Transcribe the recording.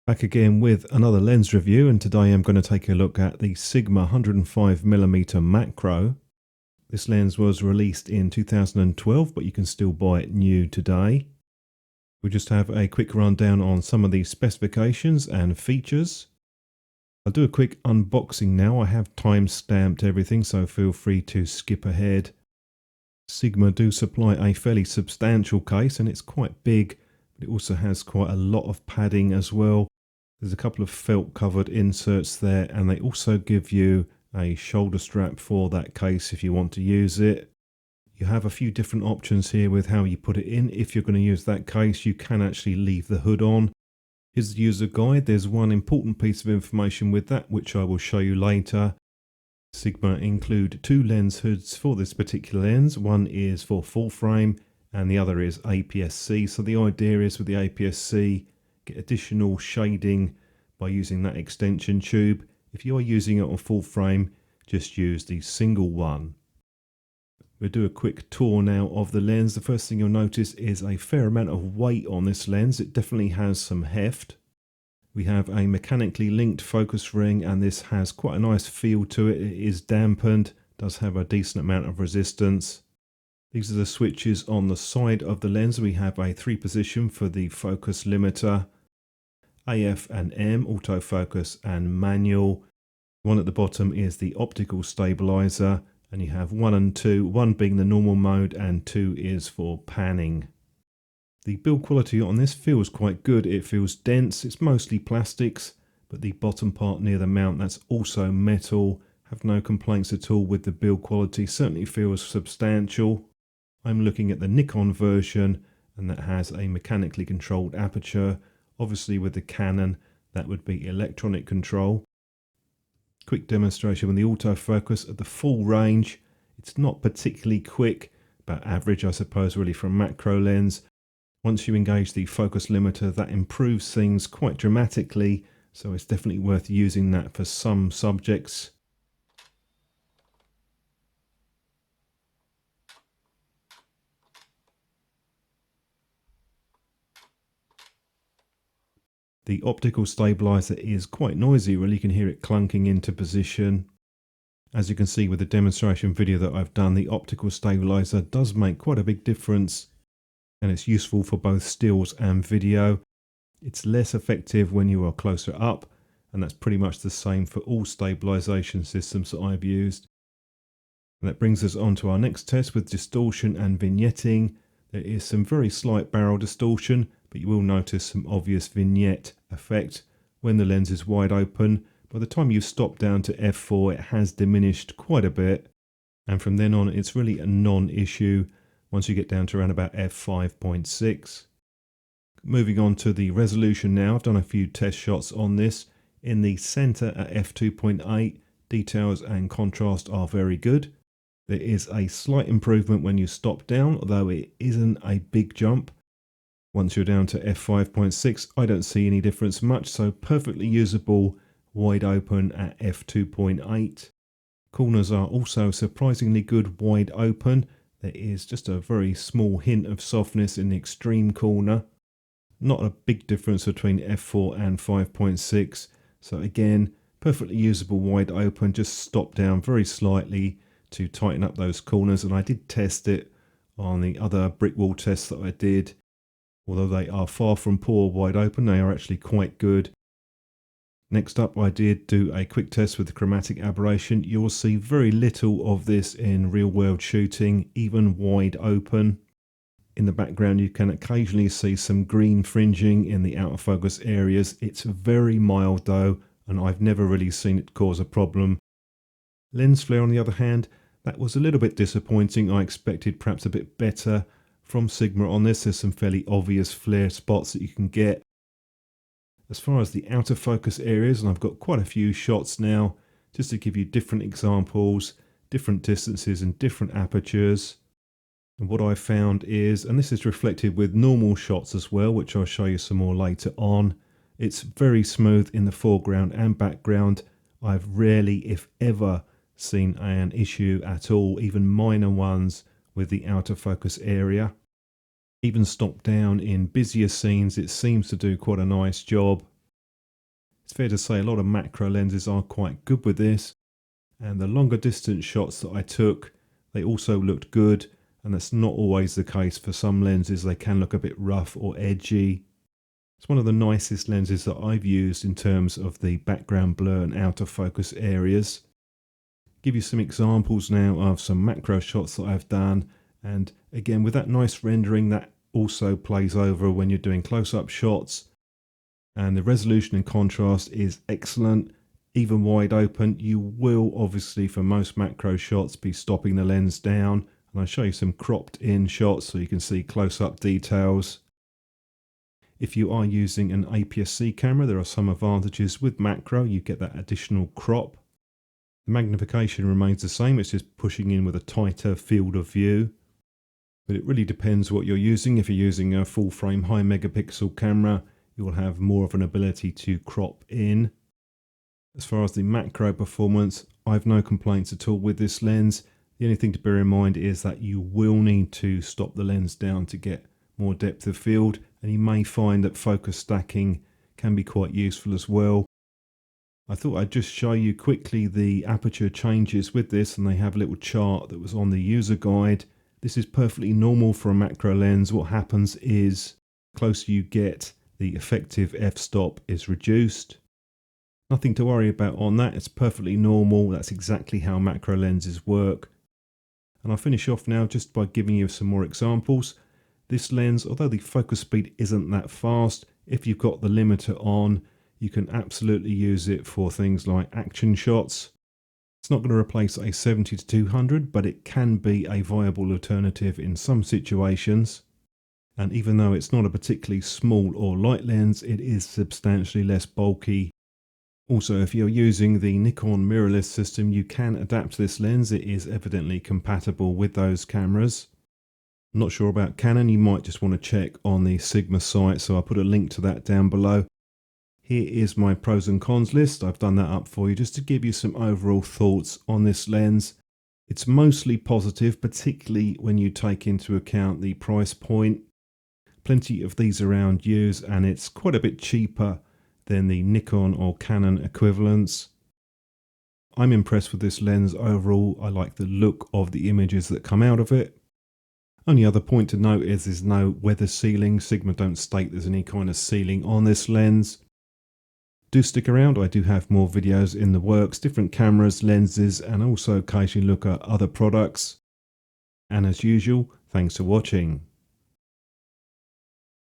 Back again with another lens review, and today I'm going to take a look at the Sigma 105mm macro. This lens was released in 2012, but you can still buy it new today. We'll just have a quick rundown on some of the specifications and features. I'll do a quick unboxing now. I have time stamped everything, so feel free to skip ahead. Sigma do supply a fairly substantial case, and it's quite big, but it also has quite a lot of padding as well. There's a couple of felt covered inserts there, and they also give you a shoulder strap for that case if you want to use it. You have a few different options here with how you put it in. If you're going to use that case, you can actually leave the hood on. Here's the user guide. There's one important piece of information with that, which I will show you later. Sigma include two lens hoods for this particular lens. One is for full frame and the other is APS-C. So the idea is with the APS-C, get additional shading by using that extension tube. If you are using it on full frame, just use the single one. We'll do a quick tour now of the lens. The first thing you'll notice is a fair amount of weight on this lens. It definitely has some heft. We have a mechanically linked focus ring, and this has quite a nice feel to it. It is dampened, does have a decent amount of resistance. These are the switches on the side of the lens. We have a 3-position for the focus limiter, AF and M, autofocus and manual. One at the bottom is the optical stabilizer, and you have 1 and 2, 1 being the normal mode and 2 is for panning. The build quality on this feels quite good. It feels dense. It's mostly plastics, but the bottom part near the mount, that's also metal. Have no complaints at all with the build quality. Certainly feels substantial. I'm looking at the Nikon version, and that has a mechanically controlled aperture. Obviously with the Canon, that would be electronic control. Quick demonstration with the autofocus at the full range. It's not particularly quick, but average I suppose really for a macro lens. Once you engage the focus limiter, that improves things quite dramatically, so it's definitely worth using that for some subjects. The optical stabilizer is quite noisy, really. You can hear it clunking into position. As you can see with the demonstration video that I've done, the optical stabilizer does make quite a big difference, and it's useful for both stills and video. It's less effective when you are closer up, and that's pretty much the same for all stabilization systems that I've used. And that brings us on to our next test with distortion and vignetting. There is some very slight barrel distortion, but you will notice some obvious vignette effect when the lens is wide open. By the time you stop down to f4, it has diminished quite a bit, and from then on it's really a non-issue once you get down to around about f5.6. Moving on to the resolution now. I've done a few test shots on this. In the center at f2.8, details and contrast are very good. There is a slight improvement when you stop down, although it isn't a big jump. Once you're down to f5.6, I don't see any difference much, so perfectly usable wide open at f2.8. Corners are also surprisingly good wide open. There is just a very small hint of softness in the extreme corner. Not a big difference between f4 and 5.6. So again, perfectly usable wide open, just stop down very slightly to tighten up those corners. And I did test it on the other brick wall tests that I did. Although they are far from poor wide open, they are actually quite good. Next up, I did do a quick test with the chromatic aberration. You'll see very little of this in real world shooting, even wide open. In the background, you can occasionally see some green fringing in the out of focus areas. It's very mild though, and I've never really seen it cause a problem. Lens flare on the other hand, that was a little bit disappointing. I expected perhaps a bit better from Sigma on this. There's some fairly obvious flare spots that you can get. As far as the out of focus areas, and I've got quite a few shots now, just to give you different examples, different distances and different apertures. And what I found is, and this is reflected with normal shots as well, which I'll show you some more later on, it's very smooth in the foreground and background. I've rarely, if ever, seen an issue at all, even minor ones, with the out of focus area. Even stopped down in busier scenes, it seems to do quite a nice job. It's fair to say a lot of macro lenses are quite good with this, and the longer distance shots that I took, they also looked good, and that's not always the case for some lenses. They can look a bit rough or edgy. It's one of the nicest lenses that I've used in terms of the background blur and out of focus areas. Give you some examples now of some macro shots that I've done, and again with that nice rendering that also plays over when you're doing close-up shots, and the resolution and contrast is excellent. Even wide open, you will obviously for most macro shots be stopping the lens down, and I'll show you some cropped in shots so you can see close-up details. If you are using an APS-C camera, there are some advantages with macro. You get that additional crop. The magnification remains the same, it's just pushing in with a tighter field of view. But it really depends what you're using. If you're using a full frame high megapixel camera, you'll have more of an ability to crop in. As far as the macro performance, I've no complaints at all with this lens. The only thing to bear in mind is that you will need to stop the lens down to get more depth of field, and you may find that focus stacking can be quite useful as well. I thought I'd just show you quickly the aperture changes with this, and they have a little chart that was on the user guide. This is perfectly normal for a macro lens. What happens is the closer you get, the effective f-stop is reduced. Nothing to worry about on that, it's perfectly normal. That's exactly how macro lenses work. And I'll finish off now just by giving you some more examples. This lens, although the focus speed isn't that fast, if you've got the limiter on, you can absolutely use it for things like action shots. It's not going to replace a 70-200, but it can be a viable alternative in some situations. And even though it's not a particularly small or light lens, it is substantially less bulky. Also, if you're using the Nikon mirrorless system, you can adapt this lens. It is evidently compatible with those cameras. I'm not sure about Canon, you might just want to check on the Sigma site, so I'll put a link to that down below. Here is my pros and cons list. I've done that up for you just to give you some overall thoughts on this lens. It's mostly positive, particularly when you take into account the price point. Plenty of these around used, and it's quite a bit cheaper than the Nikon or Canon equivalents. I'm impressed with this lens overall. I like the look of the images that come out of it. Only other point to note is there's no weather sealing. Sigma don't state there's any kind of sealing on this lens. Do stick around, I do have more videos in the works, different cameras, lenses, and also occasionally look at other products. And as usual, thanks for watching.